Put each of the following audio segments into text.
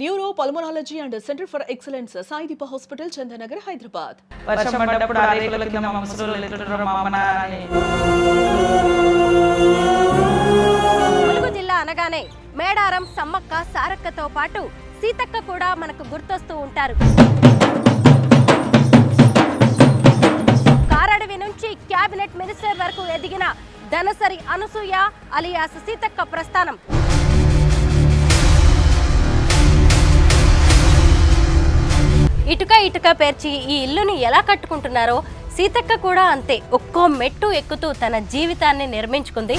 Neuro pulmonology and centre for excellence Saideepa hospital Chandanagar Hyderabad. వర్షం పడ్డప్పుడు ఆ రేకుల కింద మా ముసలోళ్ళు ఎత్తుతున్నారు మా అమ్మ నాన్నని. ములుగు జిల్లా అనగానే మేడారం సమ్మక్క సారక్కతో పాటు సీతక్క కూడా మనకు గుర్తొస్తూ ఉంటారు. కారడవి నుంచి క్యాబినెట్ మినిస్టర్ వరకు ఎదిగిన ధనసరి అనసూయ అలియాస్ సీతక్క ప్రస్థానం. ఇటుక పేర్చి ఈ ఇల్లుని ఎలా కట్టుకుంటున్నారో సీతక్క కూడా అంతే ఒక్కో మెట్టు ఎక్కుతూ తన జీవితాన్ని నిర్మించుకుంది.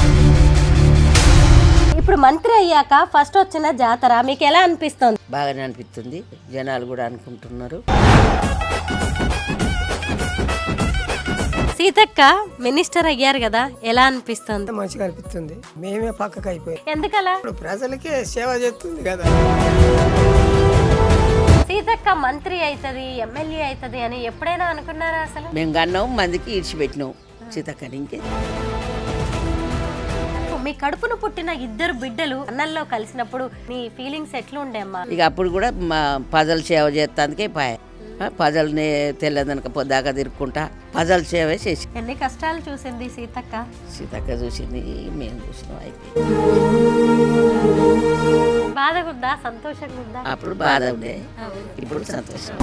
ఇప్పుడు మంత్రి అయ్యాక ఫస్ట్ వచ్చిన జాతర మీకు ఎలా అనిపిస్తుంది? బాగానే అనిపిస్తుంది, జనాలు కూడా అనుకుంటున్నారు. సీతక్క మినిస్టర్ అయ్యారు కదా, ఎలా అనిపిస్తుంది? మంచిగా అనిపిస్తుంది. మేమే పక్కకు అయిపోయి ఎందుకలా? ఇప్పుడు ప్రజలకే సేవ చేస్తుంది కదా. సీతక్క మంత్రి అవుతుంది, ఎమ్మెల్యే అవుతుంది అని ఎప్పుడైనా అనుకున్నారా? అసలు మేము కన్నాం, మందికి ఇడిచిపెట్టినాం సీతక్కని. ఇంకే మీ కడుపును పుట్టిన ఇద్దరు బిడ్డలు అన్నల్లో కలిసినప్పుడు మీ ఫీలింగ్స్ ఎట్లుండే అమ్మా? ఇక అప్పుడు కూడా మా పజల్ సేవ చేస్తానికే పాయ. పజల్ని తెల్లదనక పొద్దాక తిరుక్కుంటా పజల్ సేవ చేసి. ఎన్ని కష్టాలు చూసింది సీతక్క? సీతక్క చూసింది, మేము చూసినాం. అయితే బాధగా ఉందా, సంతోషంగా ఉందా? అప్పుడు బాధ ఉండే, ఇప్పుడు సంతోషం.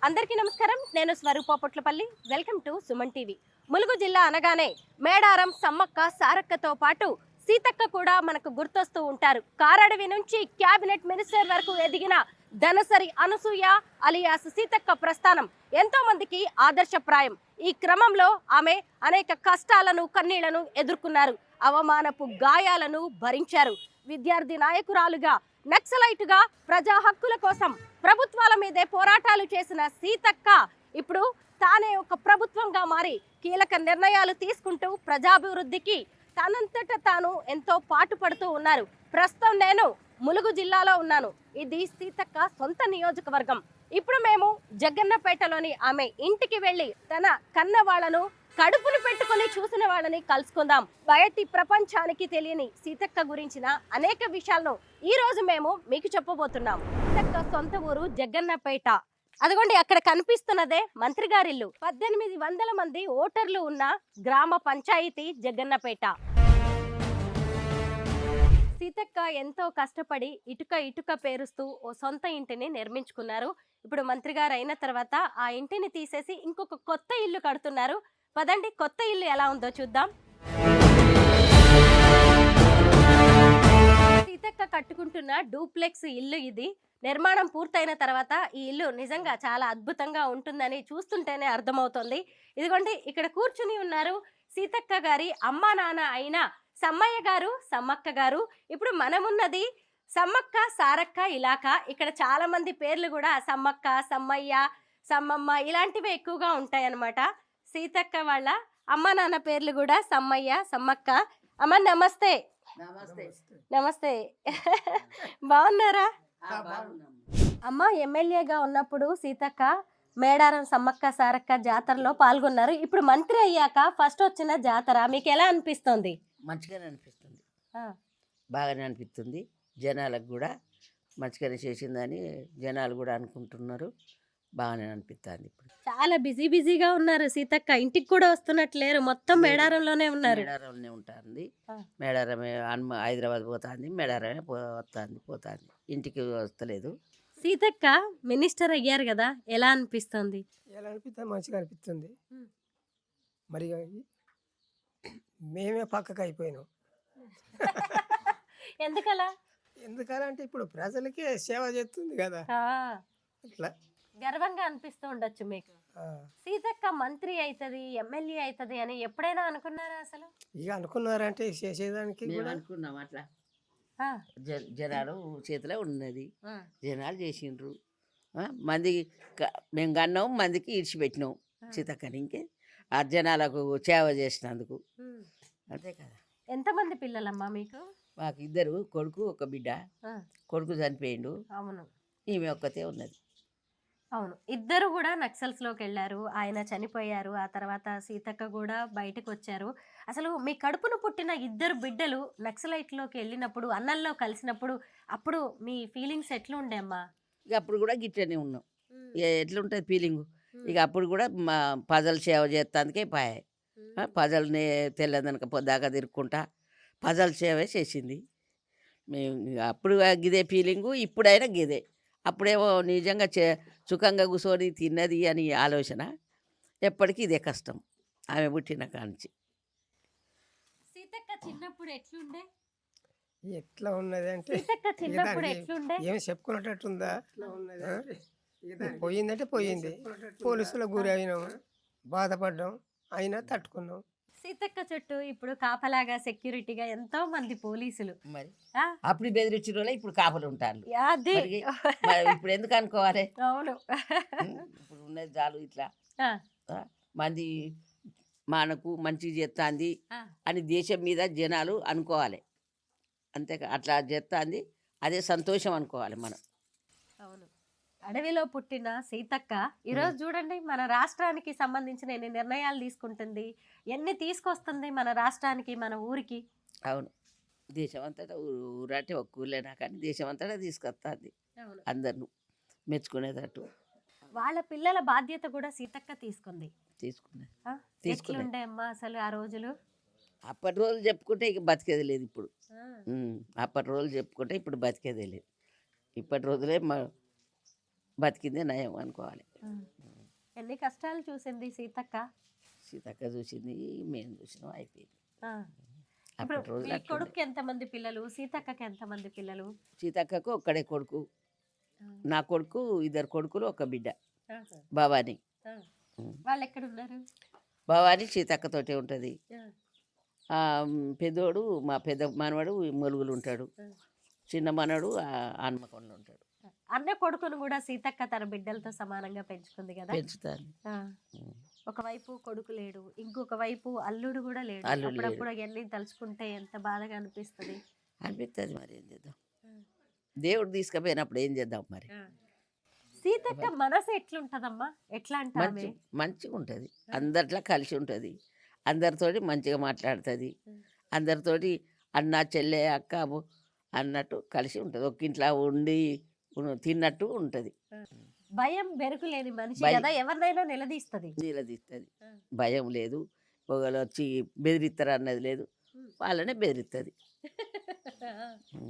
అందరికీ నమస్కారం, నేను Swaroopa Potlapalli. Welcome to Suman TV. Mulugu జిల్లా అనగానే మేడారం సమ్మక్క సారక్కతో పాటు సీతక్క కూడా మనకు గుర్తొస్తూ ఉంటారు. కారడవి నుంచి క్యాబినెట్ మినిస్టర్ వరకు ఎదిగిన ధనసరి అనసూయ అలియాస్ సీతక్క ప్రస్థానం ఎంతో మందికి ఆదర్శప్రాయం. ఈ క్రమంలో ఆమె అనేక కష్టాలను కన్నీళ్లను ఎదుర్కొన్నారు, అవమానపు గాయాలను భరించారు. విద్యార్థి నాయకురాలుగా, నక్సలైటుగా ప్రజా హక్కుల కోసం ప్రభుత్వాల మీదే పోరాటాలు చేసిన సీతక్క ఇప్పుడు తానే ఒక ప్రభుత్వంగా మారి కీలక నిర్ణయాలు తీసుకుంటూ ప్రజాభివృద్ధికి తనంతట తాను ఎంతో పాటుపడుతూ ఉన్నారు. ప్రస్తుతం నేను ములుగు జిల్లాలో ఉన్నాను. ఇది సీతక్క సొంత నియోజకవర్గం. ఇప్పుడు మేము జగ్గన్నపేటలోని ఆమె ఇంటికి వెళ్ళి తన కన్న వాళ్ళను, కడుపును పెట్టుకుని చూసిన వాళ్ళని కలుసుకుందాం. బయటి ప్రపంచానికి తెలియని సీతక్క గురించిన అనేక విషయాలను ఈ రోజు మేము మీకు చెప్పబోతున్నాం. సీతక్క సొంత ఊరు జగ్గన్నపేట. అదిగోండి అక్కడ కనిపిస్తున్నదే మంత్రి గారిల్లు. 1800 మంది ఓటర్లు ఉన్న గ్రామ పంచాయతీ జగ్గన్నపేట. సీతక్క ఎంతో కష్టపడి ఇటుక పేరుస్తూ ఓ సొంత ఇంటిని నిర్మించుకున్నారు. ఇప్పుడు మంత్రి గారు అయిన తర్వాత ఆ ఇంటిని తీసేసి ఇంకొక కొత్త ఇల్లు కడుతున్నారు. పదండి కొత్త ఇల్లు ఎలా ఉందో చూద్దాం. సీతక్క కట్టుకుంటున్న డూప్లెక్స్ ఇల్లు ఇది. నిర్మాణం పూర్తయిన తర్వాత ఈ ఇల్లు నిజంగా చాలా అద్భుతంగా ఉంటుందని చూస్తుంటేనే అర్థమవుతుంది. ఇదిగోండి ఇక్కడ కూర్చుని ఉన్నారు సీతక్క గారి అమ్మా నాన్న అయిన సమ్మయ్య గారు, సమ్మక్క గారు. ఇప్పుడు మనమున్నది సమ్మక్క సారక్క ఇలాకా. ఇక్కడ చాలా మంది పేర్లు కూడా సమ్మక్క, సమ్మయ్య, సమ్మమ్మ ఇలాంటివి ఎక్కువగా ఉంటాయన్నమాట. సీతక్క వాళ్ళ అమ్మ నాన్న పేర్లు కూడా సమ్మయ్య, సమ్మక్క. అమ్మ నమస్తే. నమస్తే బాగున్నారా? అమ్మ ఎమ్మెల్యేగా ఉన్నప్పుడు సీతక్క మేడారం సమ్మక్క సారక్క జాతరలో పాల్గొన్నారు. ఇప్పుడు మంత్రి అయ్యాక ఫస్ట్ వచ్చిన జాతర మీకు ఎలా అనిపిస్తుంది? మంచిగానే అనిపిస్తుంది, బాగానే అనిపిస్తుంది. జనాలకు కూడా మంచిగానే చేసిందని జనాలు కూడా అనుకుంటున్నారు. బాగానే అనిపిస్తుంది. ఇప్పుడు చాలా బిజీగా ఉన్నారు సీతక్క. ఇంటికి కూడా వస్తున్నట్లేరు, మొత్తం మేడారంలోనే ఉన్నారు. మేడారంలోనే ఉంటుంది. మేడారమే హైదరాబాద్ పోతుంది, మేడారమే పోతుంది, ఇంటికి వస్తలేదు. సీతక్క మినిస్టర్ అయ్యారు కదా, ఎలా అనిపిస్తుంది? ఎలా అనిపిస్తుంది? మంచిగా అనిపిస్తుంది. మరి మేమే పక్కకు అయిపోయినాం. ఎందుకలా? ఎందుకంటే ఇప్పుడు ప్రజలకే సేవ చేస్తుంది కదా, అట్లా గర్వంగా అనిపిస్తూ ఉండొచ్చు మీకు. సీతక్క మంత్రి అవుతుంది, ఎమ్మెల్యే అవుతుంది అని ఎప్పుడైనా అనుకున్నారా? అసలు ఇక అనుకున్నారంటే చేసేదానికి అనుకున్నాం. అట్లా జనాలు చేతిలో ఉన్నది, జనాలు చేసిండ్రు. మంది మేము కన్నాం, మందికి ఇడిచిపెట్టినాం సీతక్కని. ఇంకే ఆ జనాలకు సేవ చేసినందుకు అంతే కదా. ఎంతమంది పిల్లలమ్మా మీకు? మాకు 2 కొడుకు, ఒక బిడ్డ. కొడుకు చనిపోయిండు. అవును. ఈమె ఒక్కతే ఉన్నది. అవును, ఇద్దరు కూడా నక్సల్స్ లోకి వెళ్ళారు. ఆయన చనిపోయారు, ఆ తర్వాత సీతక్క కూడా బయటకు వచ్చారు. అసలు మీ కడుపున పుట్టిన ఇద్దరు బిడ్డలు నక్సలైట్ లోకి వెళ్ళినప్పుడు, అన్నల్లో కలిసినప్పుడు, అప్పుడు మీ ఫీలింగ్స్ ఎట్లా ఉండే అమ్మా? ఇక అప్పుడు కూడా గిట్లనే ఉన్నాం. ఇక ఎట్లుంటుంది ఫీలింగు. ఇక అప్పుడు కూడా మా ప్రజలు సేవ చేస్తానికే పాయే. ప్రజల్ని తెల్లదనక పొద్దాక తిరుక్కుంటా ప్రజల సేవే చేసింది. మేము ఇక అప్పుడు గిదే ఫీలింగు, ఇప్పుడైనా గిదే. అప్పుడేమో నిజంగా సుఖంగా కూర్చొని తిన్నది అని ఆలోచన. ఎప్పటికీ ఇదే కష్టం ఆమె పుట్టిన కాంచి. సీతక్క చిన్నప్పుడు ఎట్లుండే? ఎట్లా ఉన్నది అంటే సీతక్క చిన్నప్పుడు దానికి ఎట్లుండే? ఏమి చెప్పుకున్నట్టుందా? పోయిందంటే పోయింది. పోలీసులకు గురి అయినాం, బాధపడ్డాం, అయినా తట్టుకున్నాం. సీతక్క చుట్టూ ఇప్పుడు కాపలాగా సెక్యూరిటీగా ఎంతో మంది పోలీసులు. మరి ఆ, అప్పుడు బెదిరించిన వాళ్ళే ఇప్పుడు కాపలు ఉంటారు. అది మరి ఇప్పుడు ఎందుకు అనుకోవాలి? అవును. ఇప్పుడు ఉన్నది చాలు ఇట్లా ఆ, ఆ, మంది మనకు మంచి చేస్తాంది ఆ, అని దేశం మీద జనాలు అనుకోవాలి. అంతేకా అట్లా చేస్తాంది, అదే సంతోషం అనుకోవాలి మనం. అవును. అడవిలో పుట్టిన సీతక్క ఈరోజు చూడండి మన రాష్ట్రానికి సంబంధించిన ఎన్ని నిర్ణయాలు తీసుకుంటుంది, ఎన్ని తీసుకొస్తుంది మన రాష్ట్రానికి, మన ఊరికి. అవును, దేశం అంతటా ఊరంటే ఒక్క ఊర్లేనా కానీ దేశం అంతటా తీసుకొస్తుంది అవును. అందరిని మెచ్చుకునేటట్టు. వాళ్ళ పిల్లల బాధ్యత కూడా సీతక్క తీసుకుంది. తీసుకున్నది. ఆ, తీసుకునే. ఎట్లుండే అమ్మా అసలు ఆ రోజులు? అప్పటి రోజులు చెప్పుకుంటే ఇక బతికేది లేదు ఇప్పుడు. ఆ, అప్పటి రోజులు చెప్పుకుంటే ఇప్పుడు బతికేదే లేదు. ఇప్పటి రోజులే బతికిందే నయం అనుకోవాలి. ఆ. ఎన్ని కష్టాలు చూసింది సీతక్క. సీతక్క చూసింది, మేము చూసినాం, అయిపోయింది. ఆ. ఇప్పుడు అప్పటి రోజులు మీ అట్లుండే. కొడుకు ఎంతమంది పిల్లలు, సీతక్కకి ఎంతమంది పిల్లలు? సీతక్కకు ఒక్కడే కొడుకు, ఆ. నా కొడుకు ఇద్దరు కొడుకులు, ఒక బిడ్డ ఆహా. భవాని. ఆ. వాళ్ళు ఎక్కడ ఉన్నారు? భవాని సీతక్కతోటే ఉంటుంది. ఆ. పెద్దోడు మా పెద్ద మనవడు మొలుగులు ఉంటాడు, ఆ. చిన్న మనవడు హన్మకొండలో ఉంటాడు. అన్న కొడుకును కూడా సీతక్క తన బిడ్డలతో సమానంగా పెంచుకుంది కదా. పెంచుతాను. ఆ. ఒకవైపు కొడుకు లేడు, ఇంకొక వైపు అల్లుడు కూడా లేడు. అల్లుడు లేడు. అప్పుడప్పుడు అవన్నీ తలుచుకుంటే ఎంత బాధగా అనిపిస్తుంది. అనిపిస్తుంది, మరి ఏం చేద్దాం. దేవుడు తీసుకుపోయినప్పుడు ఏం చేద్దాం మరి. సీతక్క మనసు ఎట్లుంటదమ్మా? ఎట్లా అంటామే? మంచిగా ఉంటుంది, అందరిలో కలిసి ఉంటుంది, అందరితోటి మంచిగా మాట్లాడుతుంది, అందరితోటి అన్న చెల్లె అక్క అన్నట్టు కలిసి ఉంటుంది. ఒక ఇంట్లో ఉండి తిన్నట్టు ఉంటుంది. భయం బెరుకు లేని మనిషి భయం. కదా, ఎవరినైనా నిలదీస్తుంది. నిలదీస్తుంది, భయం లేదు. ఒకళ్ళు వచ్చి బెదిరిస్తారు అన్నది లేదు, వాళ్ళనే బెదిరిస్తుంది.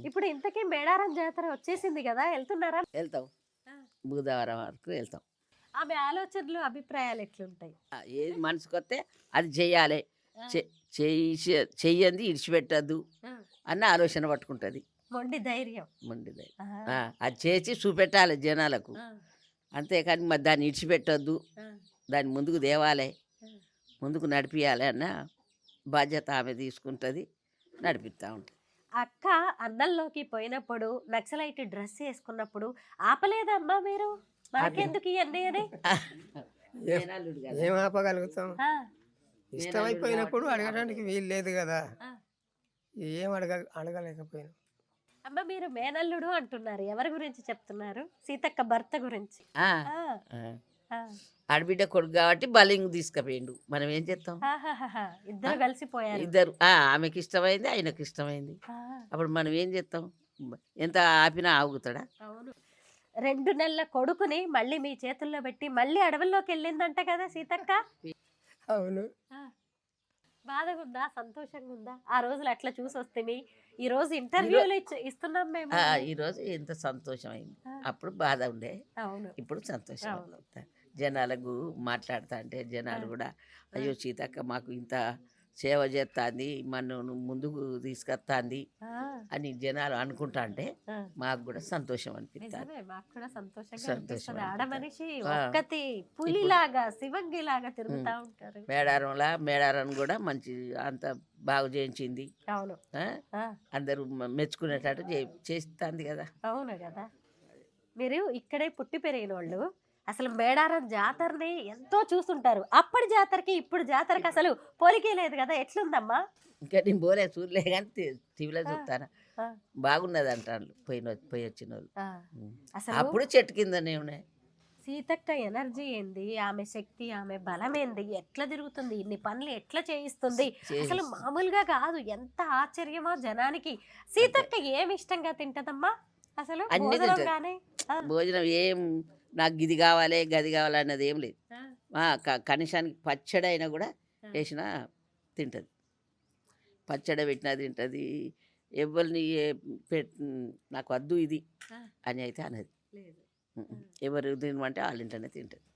ఇప్పుడు ఇంతకీ మేడారం జాతర వచ్చేసింది కదా, వెళ్తున్నారా? వెళ్తాం, బుధవారం వరకు వెళ్తాం. ఆమె ఆలోచనలు అభిప్రాయాలు ఎట్లుంటాయి? ఏది మనసుకు వస్తే అది చెయ్యాలి, చెయ్యంది ఇడిచిపెట్టద్దు అన్న ఆలోచన పట్టుకుంటుంది. మొండి ధైర్యం. మండిది ఆహా. అది చేసి చూపెట్టాలి జనాలకు, ఆ. అంతేకాని మరి దాన్ని ఇడిచిపెట్టద్దు, ఆ. దాన్ని ముందుకు తేవాలి, ముందుకు నడిపించాలి అన్న బాధ్యత ఆమె తీసుకుంటుంది, నడిపిస్తూ ఉంటుంది. అక్క అన్నంలోకి పోయినప్పుడు నక్సలైట్ డ్రెస్ వేసుకున్నప్పుడు ఆపలేదమ్మా మీరు? మనకెందుకు ఇవన్నీ అని? మేనల్లుడు కదా. ఏం ఆపగలుగుతాం? ఆ. ఇష్టమైపోయినప్పుడు అడగడానికి వీలు లేదు కదా, ఆ. ఏం అడగలేకపోయినాం. అమ్మ మీరు మేనల్లుడు అంటున్నారు, ఎవరి గురించి చెప్తున్నారు? సీతక్క భర్త గురించి. ఆ, ఆ. ఆ. ఆ. ఆడబిడ్డ కొడుకు కాబట్టి బలింగ్ తీసుకుపోయిండు, మనం ఏం చేస్తాం. ఆహాహాహా. ఇద్దరు కలిసిపోయారు. ఇద్దరు ఆమెకి ఇష్టమైంది, ఆయనకు ఇష్టమైంది, ఆ. అప్పుడు మనం ఏం చేస్తాం. ఎంత ఆపినా ఆగుతాడా? అవును. 2 నెలల కొడుకుని మళ్ళీ మీ చేతుల్లో పెట్టి మళ్ళీ అడవుల్లోకి వెళ్ళిందంట కదా సీతక్క. అవును. ఆ. బాధగా ఉందా, సంతోషంగా ఉందా? ఆ రోజులు అట్లా చూసి వస్తే ఈ రోజు ఇంటర్వ్యూలు ఇస్తున్నాం మేము. ఈరోజు ఎంత సంతోషమైంది. అప్పుడు బాధ ఉండే, అవును. ఇప్పుడు సంతోషం. అవును. జనాలకు మాట్లాడుతా అంటే జనాలు కూడా అయ్యో సీతక్క మాకు ఇంత సేవ చేస్తుంది, మనను ముందుకు తీసుకొస్తుంది ఆ. అని జనాలు అనుకుంటా అంటే ఆ. మాకు కూడా సంతోషం అనిపిస్తుంది. నిజమే, మాకు కూడా సంతోషంగా సంతోషం అనిపిస్తుంది. అనిపిస్తుంది. ఆడ మనిషి ఆ. ఒక్కతి పులిలాగా శివంగిలాగా తిరుగుతా ఉంటారు. మేడారం కూడా మంచి అంత బాగు చేయించింది. అవును. ఆ? ఆ. అందరూ మెచ్చుకునేటట్టు చేస్తుంది కదా. అవును కదా. మీరు ఇక్కడే పుట్టి పెరిగిన వాళ్ళు అసలు మేడారం జాతరని ఎంతో చూస్తుంటారు. అప్పటి జాతరకి ఇప్పుడు జాతరకి అసలు పోలికే లేదు కదా, ఎట్లుందమ్మా? ఇంకా నేను పోలే చూడలే కానీ టీవీలో చూస్తాను, ఆ. బాగున్నది అంటారు పోయి వచ్చిన వాళ్ళు. ఆ. అసలు అప్పుడు చెట్టు కిందనే ఉన్నాయి. సీతక్క ఎనర్జీ ఏంది, ఆమె శక్తి, ఆమె బలం ఏంది, ఎట్లా తిరుగుతుంది, ఇన్ని పనులు ఎట్లా చేయిస్తుంది, అసలు మామూలుగా కాదు. ఎంత ఆశ్చర్యమో జనానికి. సీతక్క ఏమి ఇష్టంగా తింటదమ్మా అసలు? అన్ని భోజనం తింటది. గానీ? భోజనం ఏం నాకు ఇది కావాలి గది కావాలి అన్నది ఏం లేదు. కనీసానికి పచ్చడి అయినా కూడా వేసినా తింటుంది. పచ్చడి పెట్టినా తింటుంది. ఎవరిని నాకు వద్దు ఇది అని అయితే అనేది. ఎవరు తినమంటే వాళ్ళ ఇంట్లోనే తింటుంది.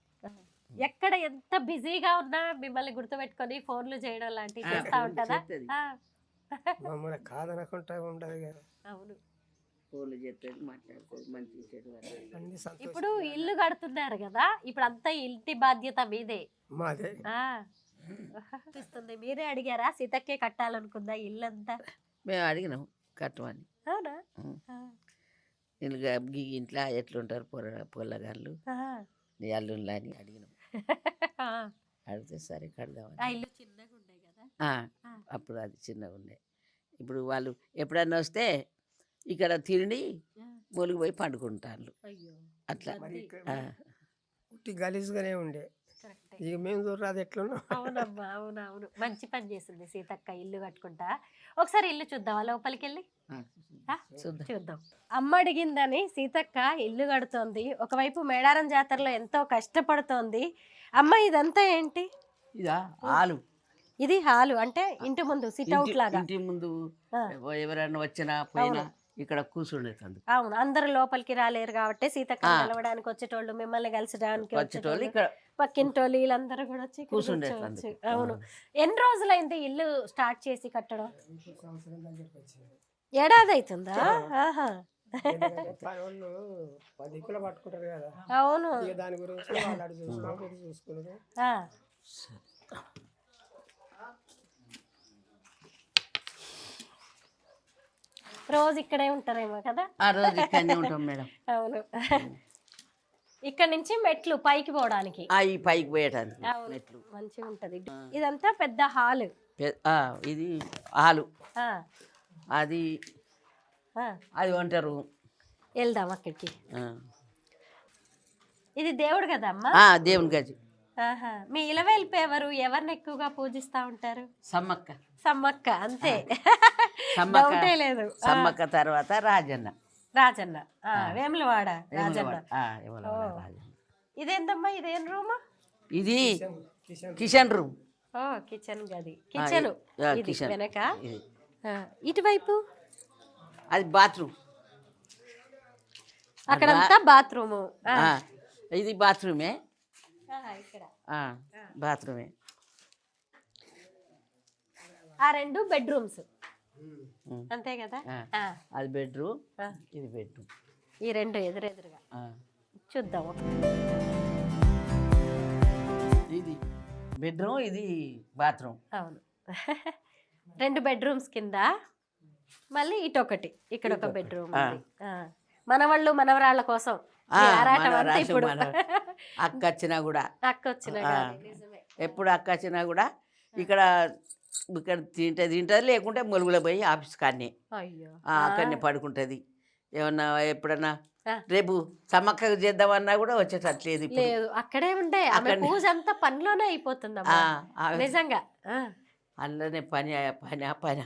ఎక్కడ ఎంత బిజీగా ఉన్నా మిమ్మల్ని గుర్తుపెట్టుకొని ఫోన్లు చేయడం లాంటివి చేస్తా ఉంటుందా? చేస్తది. మమ్మల్ని కాదనకుండా ఉండదు కదా. అవును. ఫోన్లు చేస్తుంది, మాట్లాడుతుంది, మంచి చెడు అన్ని ఇప్పుడు సంతోషం ఇల్లు కడుతున్నారు కదా, ఇప్పుడు అంతా ఇంటి బాధ్యత మీదే. మాదే. చూస్తుంది. మీరే అడిగారా సీతక్కే కట్టాలనుకుందా ఇల్లంతా? మేము అడిగినాం కట్టమని. అవునా? ఇంట్లో ఎట్లుంటారు పొల్లగాళ్ళు నీ అల్లుళ్ళు అని అడిగినాం. అడిగితే సరే కడదామని. ఆ ఇల్లు చిన్నగా ఉండే కదా. అప్పుడు అది చిన్నగా ఉండే. ఇప్పుడు వాళ్ళు ఎప్పుడన్నా వస్తే ఇక్కడ తిండి మూలికి పోయి పండుకుంటారు అట్లా. మరి ఇక్కడ పుట్టి గలీజ్గానే ఉండే. ఇక మేము చూడరాదు ఎట్లున్నాం. అవునమ్మా, అవునవును. మంచి పని చేసింది సీతక్క ఇల్లు కట్టుకుంటా. ఒకసారి ఇల్లు చూద్దాం, లోపలికి వెళ్ళి చూద్దాం. అమ్మ అడిగిందని సీతక్క ఇల్లు కడుతోంది. ఒకవైపు మేడారం జాతరలో ఎంతో కష్టపడుతోంది. అమ్మ ఇదంతా ఏంటి? ఇదా హాలు. ఇది హాలు అంటే ఇంటి ముందు సిట్అవుట్ లాగా. ఇంటి ముందు ఎవరైనా వచ్చినా పోయినా ఇక్కడ కూర్చుండేది. అవును, అందరు లోపలికి రాలేరు కాబట్టి సీతక్క కలవడానికి వచ్చేటోళ్ళు, మిమ్మల్ని కలిసడానికి వచ్చేటోళ్ళు, ఇక్కడ పక్కింటోళ్ళు వీళ్ళందరూ కూడా వచ్చి కూర్చుండేది. అవును. ఎన్ని రోజులైంది ఇల్లు స్టార్ట్ చేసి కట్టడం? సంవత్సరం దగ్గరికి వచ్చింది. ఏడాది అవుతుందా? ఆహా. వాళ్ళు 10 కిలో పట్టుకుంటారు కదా. అవును. ఇక దాని గురించి వాళ్ళు అటు చూసుకున్నారు, ఇటు చూసుకున్నారు. రోజు ఇక్కడే ఉంటారేమో కదా. ఆ రోజు ఇక్కడనే ఉంటాం మేడం. అవును. ఇక్కడ నుంచి మెట్లు పైకి పోవడానికి, ఈ పైకి పోయటానికి మెట్లు మంచిగా ఉంటది. ఇదంతా పెద్ద హాల్. ఇది హాలు. అది అది అంటారు. వెళ్దాం అక్కడికి. ఇది దేవుడు కదా అమ్మా? దేవుని గది. మీ ఇలవేల్పు ఎవరిని ఎక్కువగా పూజిస్తా ఉంటారు? సమ్మక్క. సమ్మక్క అంతే, సమ్మక్క డౌటే లేదు. సమ్మక్క తర్వాత రాజన్న. రాజన్న, వేములవాడ రాజన్న. రాజన్న. ఇదేందమ్మా, ఇదేం రూమ్? ఇది కిచెన్ రూమ్. ఓ కిచెన్ గది. కిచెన్ కిచెన్ వెనక. ఇటువైపు అది బాత్రూమ్. అక్కడంతా బాత్రూము. ఇది బాత్రూమే. ఇక్కడ బాత్రూమే. ఆ రెండు బెడ్రూమ్స్ అంతే కదా. అది బెడ్రూమ్, ఇది బెడ్రూమ్. ఈ రెండు ఎదురెదురుగా చూద్దాం. ఇది బెడ్రూమ్, ఇది బాత్రూమ్. అవును. 2 బెడ్రూమ్స్ కింద మళ్ళీ ఇటొకటి, ఇక్కడ ఒక బెడ్రూమ్. మనవాళ్ళు మనవరాళ్ళ కోసం ఇప్పుడు అక్క వచ్చినా కూడా ఎప్పుడు అక్క వచ్చినా కూడా ఇక్కడ తింటది, లేకుంటే మొలుగులో పోయి ఆఫీస్ కాడనే అక్కడనే పడుకుంటది. ఏమన్నా ఎప్పుడన్నా రేపు సమ్మక్క చేద్దామన్నా కూడా వచ్చేటట్లేదు. లేదు, అక్కడే ఉండే పూజ అంతా పనిలోనే అయిపోతుంది నిజంగా. అందులోనే పని పని పని.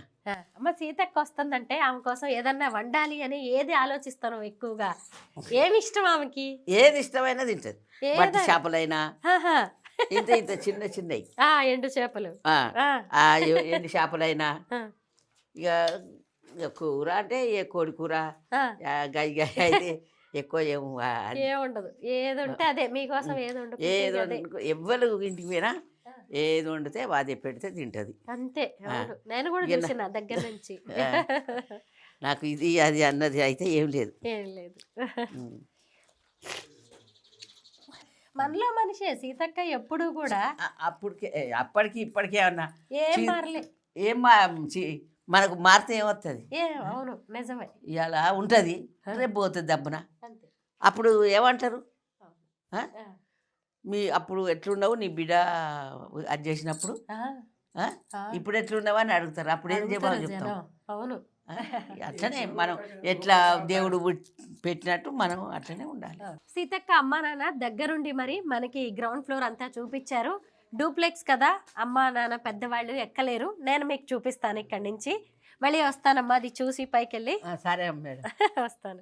అమ్మ సీతక్క వస్తుందంటే ఆమె కోసం ఏదన్నా వండాలి అని ఏది ఆలోచిస్తాను ఎక్కువగా? ఏమి ఇష్టం ఆమెకి? ఏది ఇష్టమైనా తింటది. బట్టి చేపలైనా ఇంత ఇంత చిన్న చిన్నవి, ఎండు చేపలు, ఎండు చేపలైనా, ఇక కూర అంటే ఏ కోడి కూర, గై గై అయితే ఎక్కువ ఏముండదు. ఏది ఉంటే అదే మీకోసం ఏది ఎవ్వరు ఇంటికి పోయినా ఏది వండితే అదే పెడితే తింటది అంతే. నేను కూడా చూసిన దగ్గర నుంచి. నాకు ఇది అది అన్నది అయితే ఏం లేదు. మనలో మనిషే సీతక్క ఎప్పుడు కూడా. అప్పటికి ఇప్పటికే అన్నా ఏం మారలే. మనకు మారితే ఏమవుతుంది? అవును నిజమే. ఇలా ఉంటుంది, రేపు పోతుంది దబ్బున. అప్పుడు ఏమంటారు? అప్పుడు ఎట్లున్నావు నీ బిడ్డ అది చేసినప్పుడు, ఇప్పుడు ఎట్లున్నావు అని అడుగుతారు. అప్పుడు ఏం జవాబు చెప్తాం? అవును. అట్లనే మనం ఎట్లా దేవుడు పెట్టినట్టు మనం అట్లనే ఉండాలి. సీతక్క అమ్మా నాన్న దగ్గరుండి మరి మనకి గ్రౌండ్ ఫ్లోర్ అంతా చూపించారు. డూప్లెక్స్ కదా, అమ్మా నాన్న పెద్దవాళ్ళు ఎక్కలేరు, నేను మీకు చూపిస్తాను ఇక్కడి నుంచి. మళ్ళీ వస్తానమ్మా అది చూసి పైకి వెళ్ళి. సరే మేడం. వస్తాను.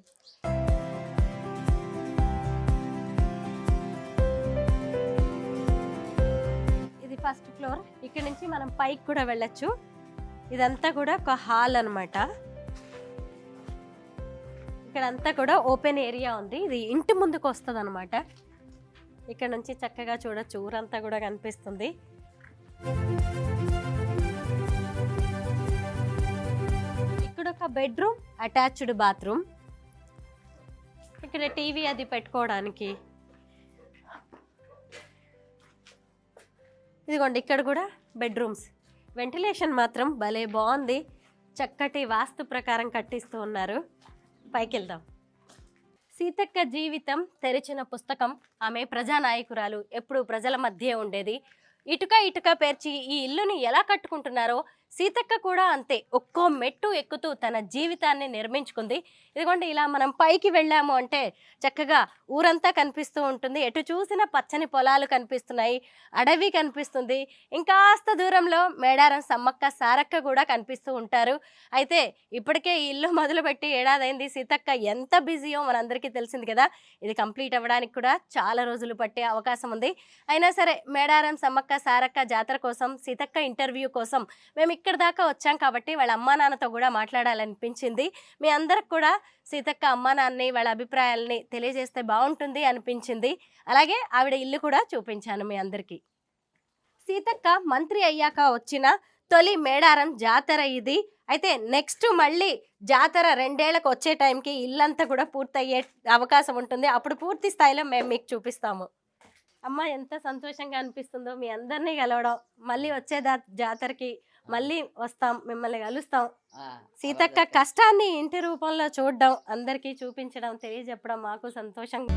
ఇది ఫస్ట్ ఫ్లోర్. ఇక్కడ నుంచి మనం పైకి కూడా వెళ్ళొచ్చు. ఇదంతా కూడా ఒక హాల్ అన్నమాట. ఇక్కడంతా కూడా ఓపెన్ ఏరియా ఉంది. ఇది ఇంటి ముందుకు వస్తుంది అనమాట. ఇక్కడ నుంచి చక్కగా చూడొచ్చు, ఊరంతా కూడా కనిపిస్తుంది. ఇక్కడ ఒక బెడ్రూమ్, అటాచ్డ్ బాత్రూమ్. ఇక్కడ టీవీ అది పెట్టుకోవడానికి. ఇదిగోండి ఇక్కడ కూడా బెడ్రూమ్స్. వెంటిలేషన్ మాత్రం భలే బాగుంది. చక్కటి వాస్తు ప్రకారం కట్టిస్తూ ఉన్నారు. పైకి వెళ్దాం. సీతక్క జీవితం తెరిచిన పుస్తకం. ఆమె ప్రజానాయకురాలు, ఎప్పుడు ప్రజల మధ్య ఉండేది. ఇటుక ఇటుక పేర్చి ఈ ఇల్లుని ఎలా కట్టుకుంటున్నారో సీతక్క కూడా అంతే ఒక్కో మెట్టు ఎక్కుతూ తన జీవితాన్ని నిర్మించుకుంది. ఇదిగోండి ఇలా మనం పైకి వెళ్ళాము అంటే చక్కగా ఊరంతా కనిపిస్తూ ఉంటుంది. ఎటు చూసినా పచ్చని పొలాలు కనిపిస్తున్నాయి, అడవి కనిపిస్తుంది. ఇంకాస్త దూరంలో మేడారం సమ్మక్క సారక్క కూడా కనిపిస్తూ ఉంటారు. అయితే ఇప్పటికే ఈ ఇల్లు మొదలుపెట్టి ఏడాదైంది. సీతక్క ఎంత బిజీయో మనందరికీ తెలిసింది కదా. ఇది కంప్లీట్ అవ్వడానికి కూడా చాలా రోజులు పట్టే అవకాశం ఉంది. అయినా సరే మేడారం సమ్మక్క సారక్క జాతర కోసం, సీతక్క ఇంటర్వ్యూ కోసం మేము ఇక్కడ దాకా వచ్చాం కాబట్టి వాళ్ళ అమ్మా నాన్నతో కూడా మాట్లాడాలనిపించింది. మీ అందరికి కూడా సీతక్క అమ్మా నాన్నని వాళ్ళ అభిప్రాయాలని తెలియజేస్తే బాగుంటుంది అనిపించింది. అలాగే ఆవిడ ఇల్లు కూడా చూపించాను మీ అందరికీ. సీతక్క మంత్రి అయ్యాక వచ్చిన తొలి మేడారం జాతర ఇది. అయితే నెక్స్ట్ మళ్ళీ జాతర 2 ఏళ్లకు వచ్చే టైంకి ఇల్లంతా కూడా పూర్తయ్యే అవకాశం ఉంటుంది. అప్పుడు పూర్తి స్థాయిలో మేము మీకు చూపిస్తాము. అమ్మ ఎంత సంతోషంగా అనిపిస్తుందో మీ అందరినీ కలవడం. మళ్ళీ వచ్చే జాతరకి మళ్ళీ వస్తాం, మిమ్మల్ని కలుస్తాం. సీతక్క కష్టాన్ని ఇంటి రూపంలో చూడడం, అందరికీ చూపించడం, తెలియజెప్పడం మాకు సంతోషంగా.